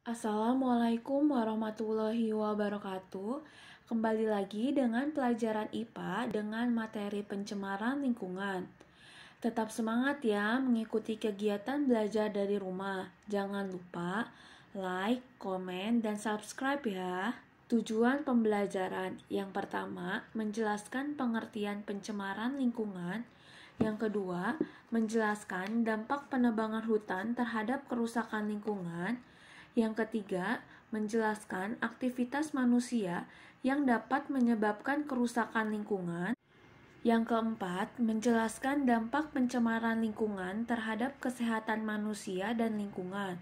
Assalamualaikum warahmatullahi wabarakatuh. Kembali lagi dengan pelajaran IPA dengan materi pencemaran lingkungan. Tetap semangat ya mengikuti kegiatan belajar dari rumah. Jangan lupa like, komen, dan subscribe ya. Tujuan pembelajaran yang pertama, menjelaskan pengertian pencemaran lingkungan. Yang kedua, menjelaskan dampak penebangan hutan terhadap kerusakan lingkungan. Yang ketiga, menjelaskan aktivitas manusia yang dapat menyebabkan kerusakan lingkungan. Yang keempat, menjelaskan dampak pencemaran lingkungan terhadap kesehatan manusia dan lingkungan.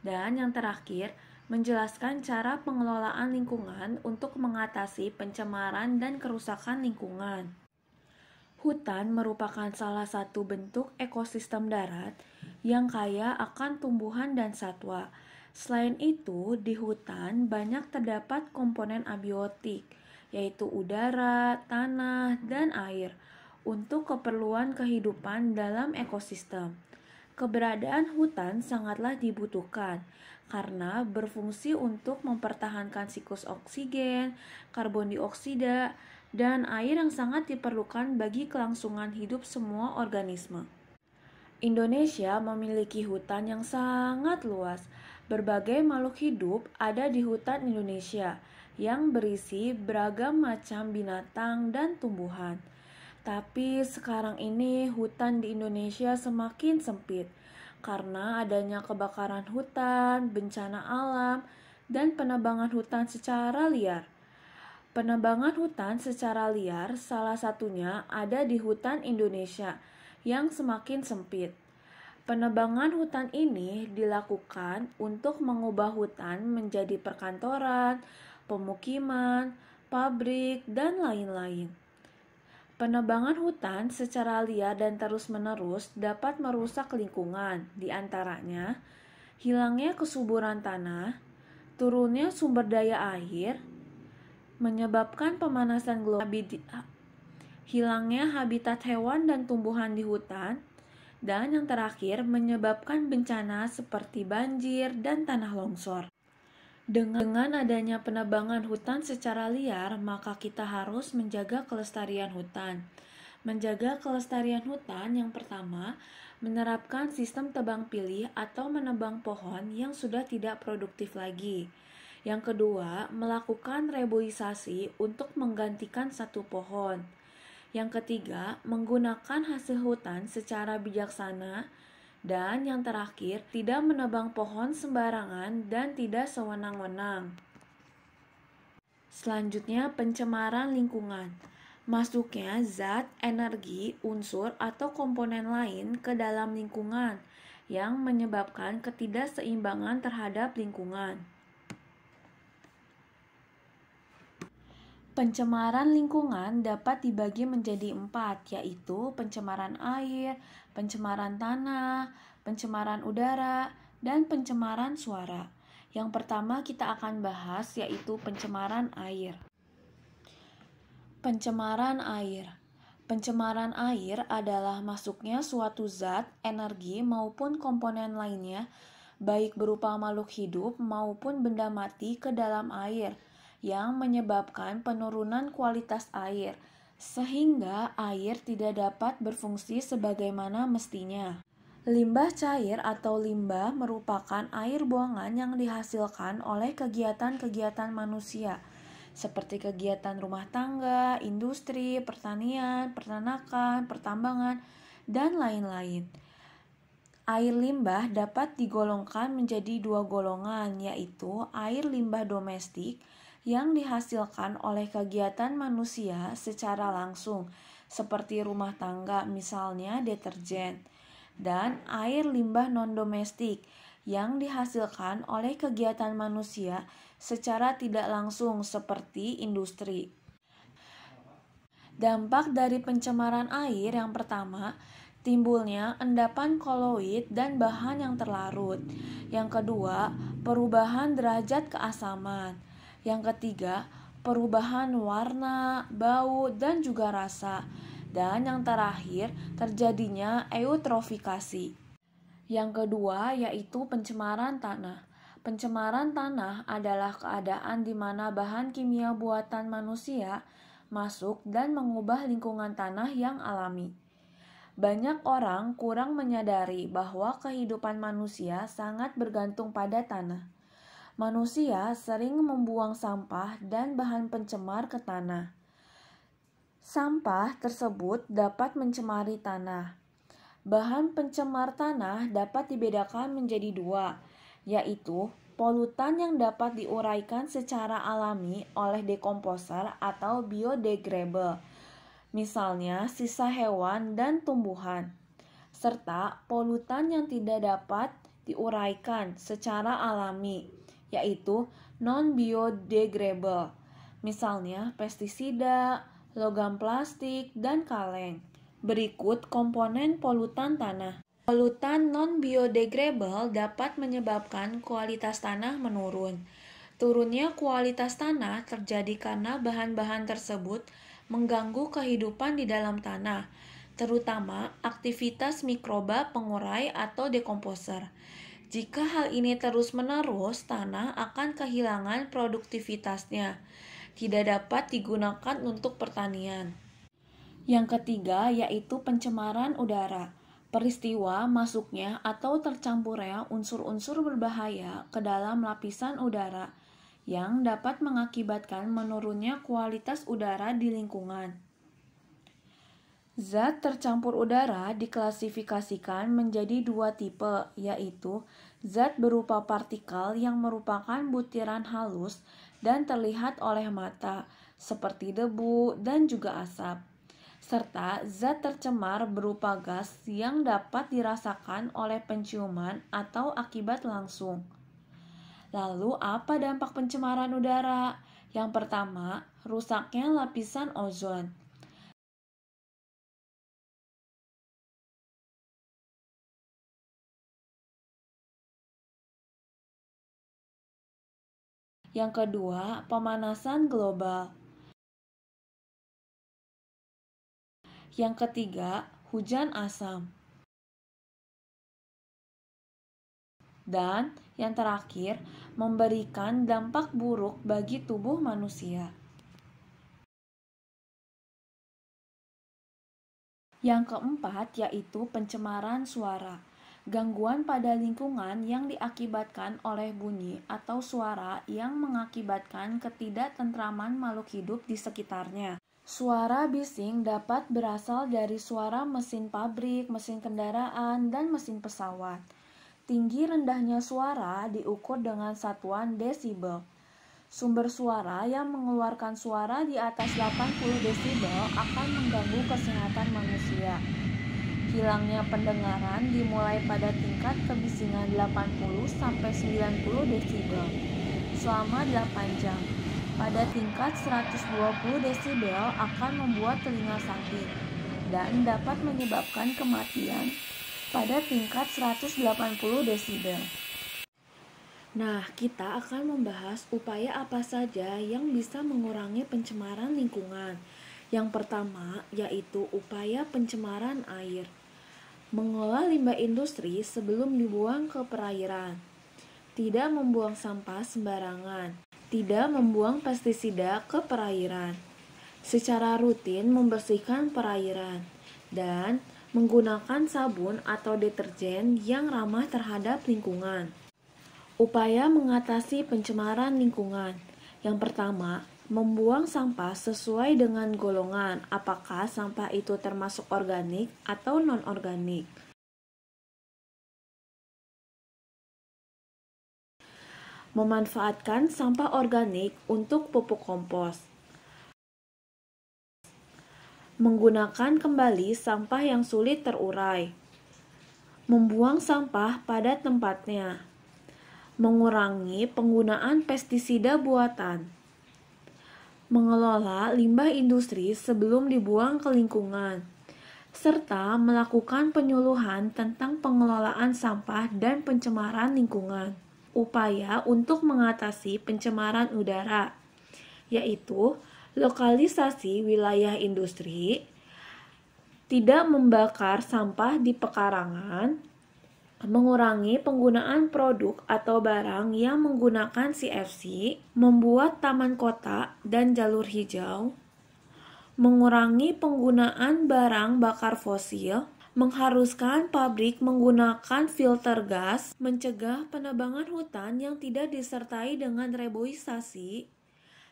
Dan yang terakhir, menjelaskan cara pengelolaan lingkungan untuk mengatasi pencemaran dan kerusakan lingkungan. Hutan merupakan salah satu bentuk ekosistem darat yang kaya akan tumbuhan dan satwa. Selain itu, di hutan banyak terdapat komponen abiotik, yaitu udara, tanah, dan air, untuk keperluan kehidupan dalam ekosistem. Keberadaan hutan sangatlah dibutuhkan karena berfungsi untuk mempertahankan siklus oksigen, karbon dioksida, dan air yang sangat diperlukan bagi kelangsungan hidup semua organisme. Indonesia memiliki hutan yang sangat luas. Berbagai makhluk hidup ada di hutan Indonesia yang berisi beragam macam binatang dan tumbuhan. Tapi sekarang ini hutan di Indonesia semakin sempit karena adanya kebakaran hutan, bencana alam, dan penebangan hutan secara liar. Penebangan hutan secara liar salah satunya ada di hutan Indonesia yang semakin sempit. Penebangan hutan ini dilakukan untuk mengubah hutan menjadi perkantoran, pemukiman, pabrik, dan lain-lain. Penebangan hutan secara liar dan terus-menerus dapat merusak lingkungan, di antaranya hilangnya kesuburan tanah, turunnya sumber daya air, menyebabkan pemanasan global, hilangnya habitat hewan dan tumbuhan di hutan, dan yang terakhir menyebabkan bencana seperti banjir dan tanah longsor. Dengan adanya penebangan hutan secara liar, maka kita harus menjaga kelestarian hutan. Menjaga kelestarian hutan yang pertama, menerapkan sistem tebang pilih atau menebang pohon yang sudah tidak produktif lagi. Yang kedua, melakukan reboisasi untuk menggantikan satu pohon. Yang ketiga, menggunakan hasil hutan secara bijaksana. Dan yang terakhir, tidak menebang pohon sembarangan dan tidak sewenang-wenang. Selanjutnya, pencemaran lingkungan. Masuknya zat, energi, unsur, atau komponen lain ke dalam lingkungan yang menyebabkan ketidakseimbangan terhadap lingkungan. Pencemaran lingkungan dapat dibagi menjadi 4, yaitu pencemaran air, pencemaran tanah, pencemaran udara, dan pencemaran suara. Yang pertama kita akan bahas yaitu pencemaran air. Pencemaran air. Pencemaran air adalah masuknya suatu zat, energi, maupun komponen lainnya, baik berupa makhluk hidup maupun benda mati ke dalam air, yang menyebabkan penurunan kualitas air, sehingga air tidak dapat berfungsi sebagaimana mestinya. Limbah cair atau limbah merupakan air buangan yang dihasilkan oleh kegiatan-kegiatan manusia, seperti kegiatan rumah tangga, industri, pertanian, peternakan, pertambangan, dan lain-lain. Air limbah dapat digolongkan menjadi 2 golongan, yaitu air limbah domestik yang dihasilkan oleh kegiatan manusia secara langsung, seperti rumah tangga, misalnya deterjen, dan air limbah non-domestik yang dihasilkan oleh kegiatan manusia secara tidak langsung, seperti industri. Dampak dari pencemaran air yang pertama, timbulnya endapan koloid dan bahan yang terlarut. Yang kedua, perubahan derajat keasaman. Yang ketiga, perubahan warna, bau, dan juga rasa. Dan yang terakhir, terjadinya eutrofikasi. Yang kedua yaitu pencemaran tanah. Pencemaran tanah adalah keadaan di mana bahan kimia buatan manusia masuk dan mengubah lingkungan tanah yang alami. Banyak orang kurang menyadari bahwa kehidupan manusia sangat bergantung pada tanah. Manusia sering membuang sampah dan bahan pencemar ke tanah. Sampah tersebut dapat mencemari tanah. Bahan pencemar tanah dapat dibedakan menjadi dua, yaitu polutan yang dapat diuraikan secara alami oleh dekomposer atau biodegradable, misalnya sisa hewan dan tumbuhan, serta polutan yang tidak dapat diuraikan secara alami, yaitu non-biodegradable, misalnya pestisida, logam plastik, dan kaleng. Berikut komponen polutan tanah. Polutan non-biodegradable dapat menyebabkan kualitas tanah menurun. Turunnya kualitas tanah terjadi karena bahan-bahan tersebut mengganggu kehidupan di dalam tanah, terutama aktivitas mikroba pengurai atau dekomposer. Jika hal ini terus-menerus, tanah akan kehilangan produktivitasnya, tidak dapat digunakan untuk pertanian. Yang ketiga yaitu pencemaran udara. Peristiwa masuknya atau tercampurnya unsur-unsur berbahaya ke dalam lapisan udara yang dapat mengakibatkan menurunnya kualitas udara di lingkungan. Zat tercampur udara diklasifikasikan menjadi dua tipe, yaitu zat berupa partikel yang merupakan butiran halus dan terlihat oleh mata, seperti debu dan juga asap, serta zat tercemar berupa gas yang dapat dirasakan oleh penciuman atau akibat langsung. Lalu, apa dampak pencemaran udara? Yang pertama, rusaknya lapisan ozon. Yang kedua, pemanasan global. Yang ketiga, hujan asam. Dan yang terakhir, memberikan dampak buruk bagi tubuh manusia. Yang keempat yaitu pencemaran suara. Gangguan pada lingkungan yang diakibatkan oleh bunyi atau suara yang mengakibatkan ketidaktentraman makhluk hidup di sekitarnya. Suara bising dapat berasal dari suara mesin pabrik, mesin kendaraan, dan mesin pesawat. Tinggi rendahnya suara diukur dengan satuan desibel. Sumber suara yang mengeluarkan suara di atas 80 desibel akan mengganggu kesehatan manusia. Hilangnya pendengaran dimulai pada tingkat kebisingan 80-90 desibel selama 8 jam. Pada tingkat 120 desibel akan membuat telinga sakit dan dapat menyebabkan kematian pada tingkat 180 desibel. Nah, kita akan membahas upaya apa saja yang bisa mengurangi pencemaran lingkungan. Yang pertama, yaitu upaya pencemaran air. Mengolah limbah industri sebelum dibuang ke perairan. Tidak membuang sampah sembarangan. Tidak membuang pestisida ke perairan. Secara rutin membersihkan perairan. Dan menggunakan sabun atau deterjen yang ramah terhadap lingkungan. Upaya mengatasi pencemaran lingkungan. Yang pertama, membuang sampah sesuai dengan golongan, apakah sampah itu termasuk organik atau non-organik. Memanfaatkan sampah organik untuk pupuk kompos. Menggunakan kembali sampah yang sulit terurai. Membuang sampah pada tempatnya. Mengurangi penggunaan pestisida buatan. Mengelola limbah industri sebelum dibuang ke lingkungan, serta melakukan penyuluhan tentang pengelolaan sampah dan pencemaran lingkungan. Upaya untuk mengatasi pencemaran udara, yaitu lokalisasi wilayah industri, tidak membakar sampah di pekarangan, Mengurangi penggunaan produk atau barang yang menggunakan CFC, membuat taman kota dan jalur hijau, mengurangi penggunaan barang bakar fosil, mengharuskan pabrik menggunakan filter gas, mencegah penebangan hutan yang tidak disertai dengan reboisasi,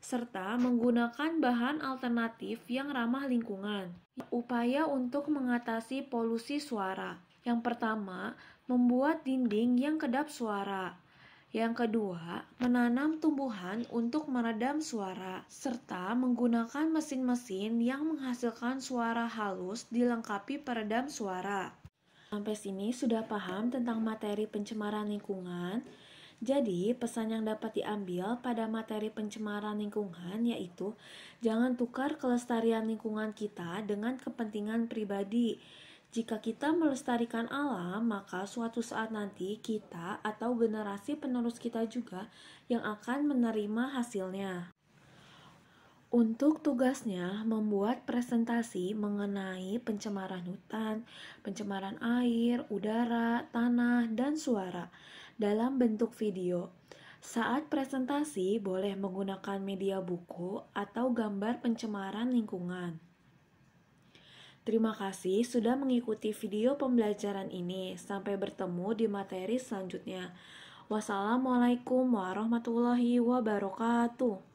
serta menggunakan bahan alternatif yang ramah lingkungan. Upaya untuk mengatasi polusi suara. Yang pertama, membuat dinding yang kedap suara. Yang kedua, menanam tumbuhan untuk meredam suara, serta menggunakan mesin-mesin yang menghasilkan suara halus dilengkapi peredam suara. Sampai sini sudah paham tentang materi pencemaran lingkungan. Jadi, pesan yang dapat diambil pada materi pencemaran lingkungan yaitu jangan tukar kelestarian lingkungan kita dengan kepentingan pribadi. Jika kita melestarikan alam, maka suatu saat nanti kita atau generasi penerus kita juga yang akan menerima hasilnya. Untuk tugasnya membuat presentasi mengenai pencemaran hutan, pencemaran air, udara, tanah, dan suara dalam bentuk video. Saat presentasi boleh menggunakan media buku atau gambar pencemaran lingkungan. Terima kasih sudah mengikuti video pembelajaran ini. Sampai bertemu di materi selanjutnya. Wassalamualaikum warahmatullahi wabarakatuh.